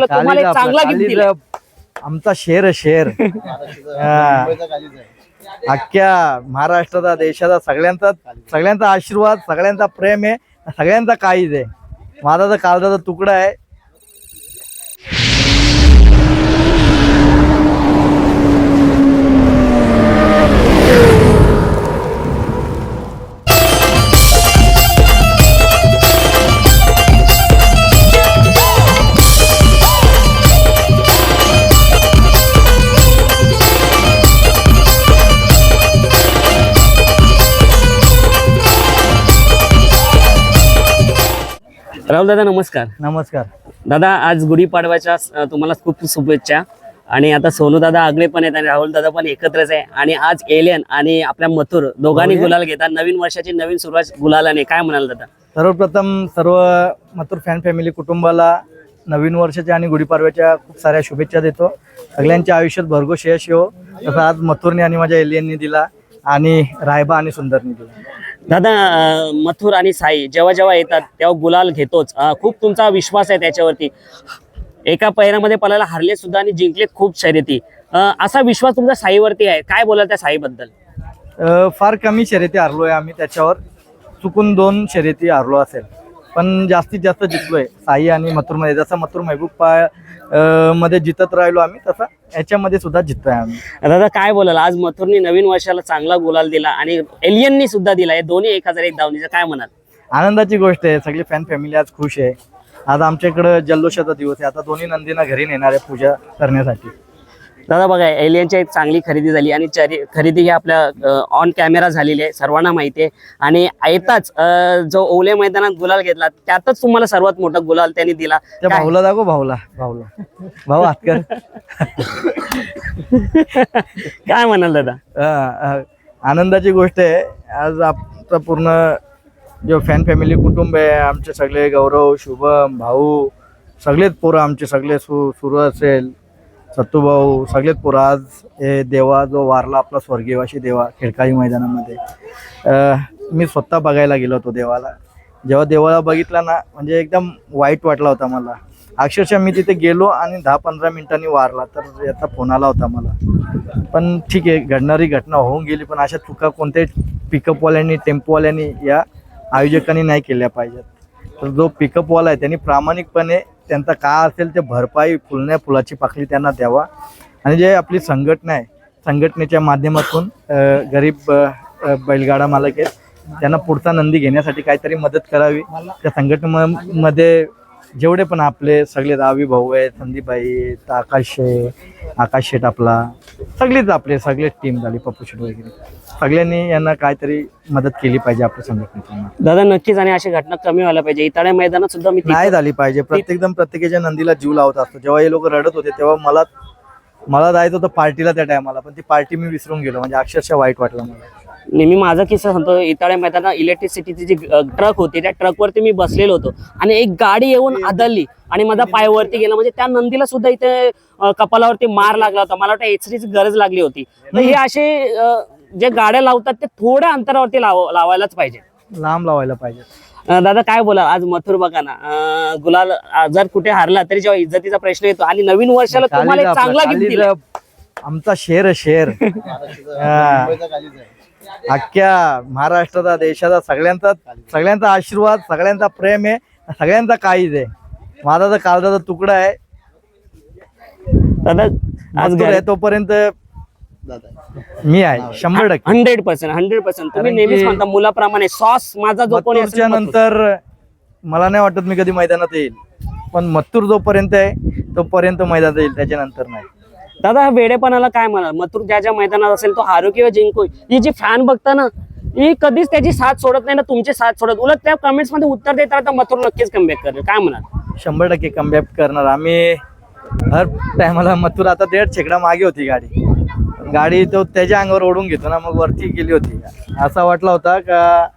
तुम्हाला चांगला गिफ्ट दिला. आमचा शेर शेर अख्ख्या महाराष्ट्राचा देशाचा सगळ्यांचा आशीर्वाद, सगळ्यांचा प्रेम आहे, सगळ्यांचा काळीज आहे. माझा तर काळजाचा तुकडा आहे. राहुल दादा नमस्कार. नमस्कार दादा, आज गुढीपाडव्याच्या तुम्हाला खूप शुभेच्छा. आणि आता सोनू दादा आगळे पण आहेत आणि राहुल दादा पण एकत्रच आहे. आणि आज एलियन आणि आपल्या मथुर दोघांनी गुलाल घेतात. नवीन वर्षाची नवीन सुरुवात गुलालाने, काय म्हणाल दादा? सर्वप्रथम सर्व मथुर फॅन फॅमिली कुटुंबाला नवीन वर्षाच्या आणि गुढीपाडव्याच्या खूप साऱ्या शुभेच्छा देतो. सगळ्यांच्या आयुष्यात भरघोस यश येवो, तसं आज मथुरने आणि माझ्या एलियननी दिला आणि रायबा आणि सुंदरनी दिला. दादा, मथुर आणि साई जेव्हा जेव्हा येतात तेव्हा गुलाल घेतोच. खूप तुमचा विश्वास आहे त्याच्यावरती. एका पहिऱ्यामध्ये पळायला हरले सुद्धा आणि जिंकले खूप शर्यती. असा विश्वास तुमच्या साईवरती आहे, काय बोलाल त्या साईबद्दल? फार कमी शर्यती हरलोय आम्ही, त्याच्यावर चुकून 2 शर्यती हरलो असेल, पण जास्तीत जास्त जिंकलोय साई आणि मथुरमध्ये. जसं मथुर महबूब मध्ये जितत राहिलो आम्ही, तसं याच्यामध्ये सुद्धा जिततोय आम्ही. दादा काय बोलाल, आज मथुरनी नवीन वर्षाला चांगला गुलाल दिला आणि एलियननी सुद्धा दिला. हे दोन्ही 1001 धावणीचं, काय म्हणाल? आनंदाची गोष्ट आहे. सगळी फॅन फॅमिली आज खुश आहे. आज आमच्या इकडं जल्लोषाचा दिवस आहे. आता दोन्ही नंदींना घरी नेणार आहे पूजा करण्यासाठी. दादा बघा, एलियनची एक चांगली खरेदी झाली आणि खरेदी ही आपल्या ऑन कॅमेरा झालेली आहे, सर्वांना माहिती आहे. आणि येताच जो ओले मैदानात गुलाल घेतला त्यातच तुम्हाला सर्वात मोठा गुलाल त्यांनी दिला. त्या भाऊला दाखव, भाऊ हात कर. काय म्हणाल दादा? आनंदाची गोष्ट आहे. आज आपलं पूर्ण जो फॅन फॅमिली कुटुंब आहे, आमचे सगळे गौरव, शुभम, भाऊ, सगळेच पोरं आमचे, सगळे सुरू असेल, सत्तूभाऊ, सगळेच पोरं आज हे देवा जो वारला आपला स्वर्गीयवासी देवा खिडकाळी मैदानामध्ये, मी स्वतः बघायला गेलो होतो देवाला. जेव्हा देवाला बघितला ना, म्हणजे एकदम वाईट वाटला होता मला. अक्षरशः मी तिथे गेलो आणि 10-15 मिनिटांनी वारला, तर याचा फोन आला होता मला. पण ठीक आहे, घडणारी घटना होऊन गेली, पण अशा चुका कोणत्याही पिकअपवाल्यांनी, टेम्पोवाल्यांनी, या आयोजकांनी नाही केल्या पाहिजेत. तर जो पिकअपवाला आहे त्यांनी प्रामाणिकपणे त्यांचा काय असेल ते भरपाई, फुलाची पाकळी त्यांना द्यावा. आणि जे आपली संघटना आहे, संघटनेच्या माध्यमातून गरीब बैलगाडा मालक आहेत, त्यांना पुढचा नंदी घेण्यासाठी काहीतरी मदत करावी. त्या संघटनेमध्ये जेवढे पण आपले सगळे रावी भाऊ आहेत, संदीपबाई आहेत, आकाश शेठ आपला, सगळेच आपले सगळेच टीम झाली, पप्पू शेठ वगैरे, सगळ्यांनी यांना काहीतरी मदत केली पाहिजे आपल्या संघटनेच्या. दादा नक्कीच, आणि अशी घटना कमी व्हायला पाहिजे. इताळ्या मैदानात सुद्धा नाही झाली पाहिजे. प्रत्येकजण प्रत्येकाच्या नंदीला जीव लावत असतो. जेव्हा हे लोक रडत होते तेव्हा मला जायचं होतं पार्टीला त्या टायमाला, पण ती पार्टी मी विसरून गेलो. म्हणजे अक्षरशः वाईट वाटलं मला. नेहमी माझा किस्सा सांगतो. इताळ्या मैदानात इलेक्ट्रिसिटीची जी ट्रक होती, त्या ट्रकवरती मी बसलेलो होतो आणि एक गाडी येऊन आदळली आणि माझा पाय वरती गेला. म्हणजे त्या नंदीला सुद्धा इथे कपालावरती मार लागला होता. मला वाटतं एक्सरेची गरज लागली होती. तर हे असे जे गाड्या लावतात ते थोड्या अंतरावरती लावायलाच पाहिजे, लांब लावायला पाहिजे. दादा काय बोला, आज मथुर बघा ना, गुलाल जर कुठे हारला तरी जेव्हा इज्जतीचा प्रश्न येतो आणि नवीन वर्षाला तुम्हाला चांगला गिफ्ट दिला. आमचा शेर शेर अख्ख्या महाराष्ट्राचा देशाचा सगळ्यांचा आशीर्वाद, सगळ्यांचा प्रेम आहे, सगळ्यांचा काळीज आहे. माझा तर काळजाचा तुकडा आहे. दादा आज आहे तोपर्यंत मी आहे 100%. 100%. तुम्ही नेहमीच म्हणता मुलाप्रमाणे सॉस माझा जो कोणी असेल. नंतर मला नाही वाटत मी कधी मैदानात येईल, पण मथुर जोपर्यंत आहे तोपर्यंत मैदानात येईल, त्याच्यानंतर नाही. दादा हा वेडेपणाला काय म्हणाल? मथुर ज्या मैदानात असेल तो हारो किंवा जिंको, ही जी फॅन बघता ना, ही कधीच त्याची साथ सोडत नाही ना तुमची साथ सोडत. उलट त्या कमेंट्स मध्ये उत्तर देतात तर मथुर नक्कीच कमबॅक करेल, काय म्हणाल? 100% कमबॅक करणार आम्ही. हर टायमाला मथुर, आता 1.5 शेकडा मागे होती गाडी तो त्याच्या अंगावर ओढून घेतो ना, मग वरती गेली होती. असा वाटला होता का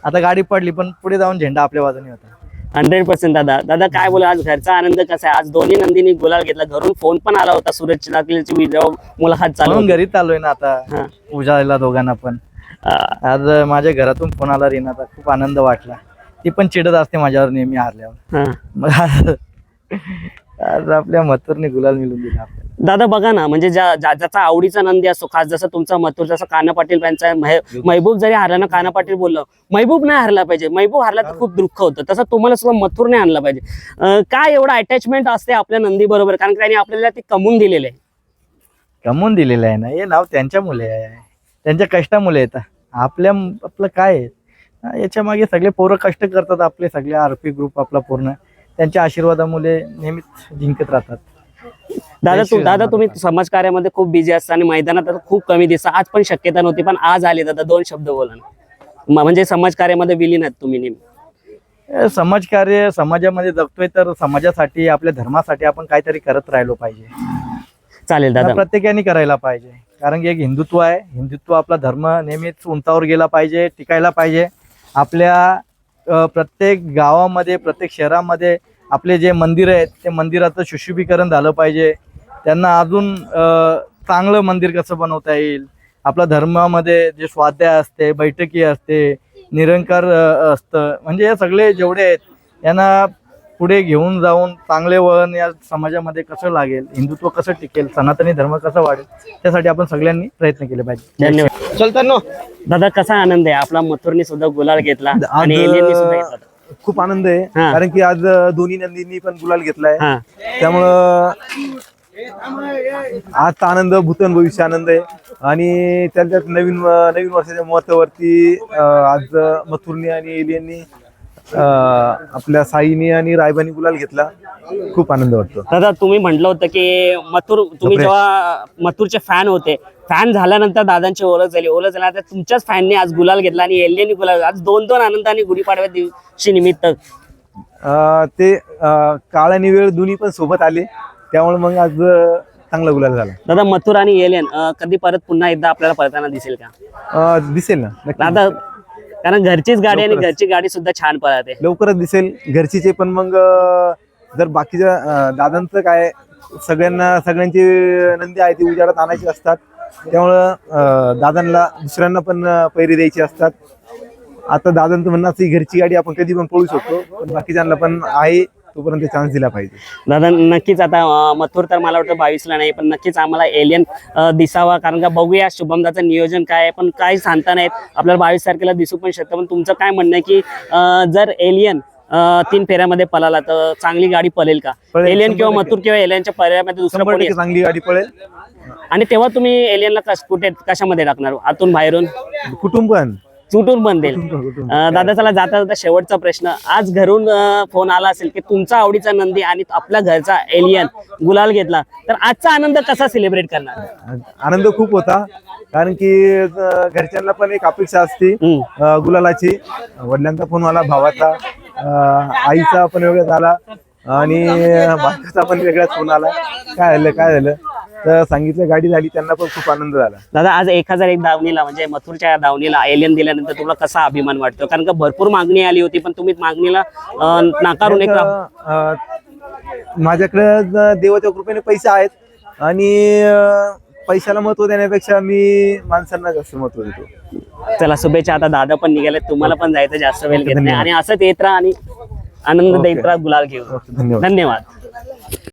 आता गाडी पडली, पण पुढे जाऊन झेंडा आपल्या बाजूने होता. 100% दादा काय बोला, आज घरचा आनंद कसा आहे? आज दोन्ही नंदीनी गुलाल घेतला. घरून फोन पण आला होता सूरज दाखलेची मुलाखत चालू, घरी चाललोय ना आता पूजाला दोघांना पण. आज माझ्या घरातून फोन आला रीनाचा, खूप आनंद वाटला. ती पण चिडत असते माझ्यावर नेहमी हारल्यावर. आज आपल्या मथुरने गुलाल मिळवून दिला आपल्याला. दादा बघा ना, म्हणजे ज्याचा आवडीचा नंदी असतो, खास जसं तुमचा मथुर, जसं कान्हा पाटील यांचा महबूब जरी हारला ना, कान्हा पाटील बोललं महबूब नाही हारला पाहिजे, महबूब हारला तर खूप दुःख होतं, तसं तुम्हाला सुद्धा मथुरने आणला पाहिजे. काय एवढं अटॅचमेंट असते आपल्या नंदी बरोबर, कारण की त्यांनी आपल्याला ते कमवून दिलेलं आहे. कमवून दिलेलं आहे ना, हे नाव त्यांच्या मुले आहे, त्यांच्या कष्टामुळे येतं. आपलं काय आहे? याच्या मागे सगळे पोरं कष्ट करतात, आपले सगळे आरपी ग्रुप आपला पूर्ण त्यांच्या आशीर्वादामुळे नेहमीच जिंकत राहतात. दादा तुम्ही समाजकार्यामध्ये खूप बिझी असता आणि मैदानात आता खूप कमी दिसता. आज पण शक्यता नव्हती, पण आज आले. दादा 2 शब्द बोला ना, म्हणजे समाजकार्यामध्ये विलीन आहेत तुम्ही नेहमी. समाजकार्य समाजामध्ये जगतोय तर समाजासाठी, आपल्या धर्मासाठी आपण काहीतरी करत राहिलो पाहिजे. चालेल दादा. प्रत्येकाने करायला पाहिजे, कारण की एक हिंदुत्व आहे. हिंदुत्व आपला धर्म नेहमीच उंचावर गेला पाहिजे, टिकायला पाहिजे. आपल्या प्रत्येक गावामध्ये, प्रत्येक शहरामध्ये आपले जे मंदिर आहेत ते मंदिराचं सुशोभीकरण झालं पाहिजे. त्यांना अजून चांगलं मंदिर कसं बनवता येईल. आपल्या धर्मामध्ये जे स्वाध्याय असते, बैठकी असते, निरंकार असतं, म्हणजे हे सगळे जेवढे आहेत यांना पुढे घेऊन जाऊन चांगले वळण या समाजामध्ये कसं लागेल, हिंदुत्व कसं टिकेल, सनातनी धर्म कसं वाढेल, त्यासाठी आपण सगळ्यांनी प्रयत्न केले पाहिजे. धन्यवाद. चलताना दादा कसा आनंद आहे, आपला मथुरनी सुद्धा गुलाल घेतला आणि एलियननी सुद्धा घेतला. खूप आनंद आहे, हा. कारण की आज दोन्ही नंदींनी पण गुलाल घेतलाय. हा, त्यामुळं आजचा आनंद भूतन भविष्य आनंद आहे. आणि त्यात नवीन वर्षाच्या मुहूर्तावरती आज मथुरनी आणि एलियननी आपल्या साईनी आणि रायबानी गुलाल घेतला. खूप आनंद वाटतो. दादा तुम्ही म्हटलं होतं की तुम्ही जेव्हा मथुरचे फॅन होते, फॅन झाल्यानंतर दादांची ओळख झाल्यानंतर तुमच्याच फॅनने आज गुलाल घेतला आणि एलियननी गुलाल. आज 2 आनंदाने गुढीपाडव्या दिवशी निमित्त ते काळ आणि वेळ दोन्ही पण सोबत आले, त्यामुळे मग आज चांगला गुलाल झाला. दादा मथुर आणि एलियन कधी परत पुन्हा एकदा आपल्याला पळताना दिसेल का? दिसेल ना नक्की. दादा कारण घरचीच गाडी आणि घरची गाडी सुद्धा छान पळते. लवकरच दिसेल घरचीचे पण. मग जर बाकीच्या दादांचं काय, सगळ्यांची नंदी आहे ती उजाडात आणायची असतात, त्यामुळं दादांना दुसऱ्यांना पण पैरी द्यायची असतात. आता दादांचं म्हणणं असं घरची गाडी आपण कधी पण पळू शकतो, पण बाकीच्यांना पण आहे तोपर्यंत चान्स दिला पाहिजे. दादा नक्कीच आता मथुर तर मला वाटतं 22ला नाही, पण नक्कीच आम्हाला एलियन दिसावा, कारण का बघूया शुभमदाचं नियोजन काय आहे, पण काही सांगता नाहीत. आपल्याला 22 तारखेला दिसू पण शकतं. पण तुमचं काय म्हणणं आहे की जर एलियन 3 फेऱ्यामध्ये पळाला तर चांगली गाडी पळेल का? एलियन किंवा मथुर किंवा एलियनच्या पर्यायामध्ये दुसरं कोणी? चांगली गाडी पळेल. आणि तेव्हा तुम्ही एलियनला कुठे कशामध्ये टाकणार, आतून बाहेरून कुटुंब पण सुटून पण देईल? दादा चला जाता जाता शेवटचा प्रश्न, आज घरून फोन आला असेल की तुमचा आवडीचा नंदी आणि आपल्या घरचा एलियन गुलाल घेतला, तर आजचा आनंद कसा सेलिब्रेट करणार? आनंद खूप होता, कारण की घरच्यांना पण एक अपेक्षा असते गुलालाची. वडिलांचा फोन आला, भावाचा, आईचा पण वेगळा झाला आणि बायकोचा पण वेगळाच फोन आला. काय झालं तर सांगितलं गाडी झाली, त्यांना पण खूप आनंद झाला. दादा आज 1001 दावणीला म्हणजे मथुरच्या दावणीला एलियन दिल्यानंतर तुला कसा अभिमान वाटतो? कारण का भरपूर मागणी आली होती, पण तुम्ही मागणीला नाकारून माझ्याकडे देवाच्या कृपेने पैसे आहेत आणि पैशाला महत्व देण्यापेक्षा मी माणसांना जास्त महत्व देतो. चला शुभेच्छा. आता दादा पण निघाले, तुम्हाला पण जायचं, जास्त वेळ घेत नाही आणि असंच येत राहा आणि आनंद देत राहा, गुलाल घेऊ. धन्यवाद. धन्यवाद.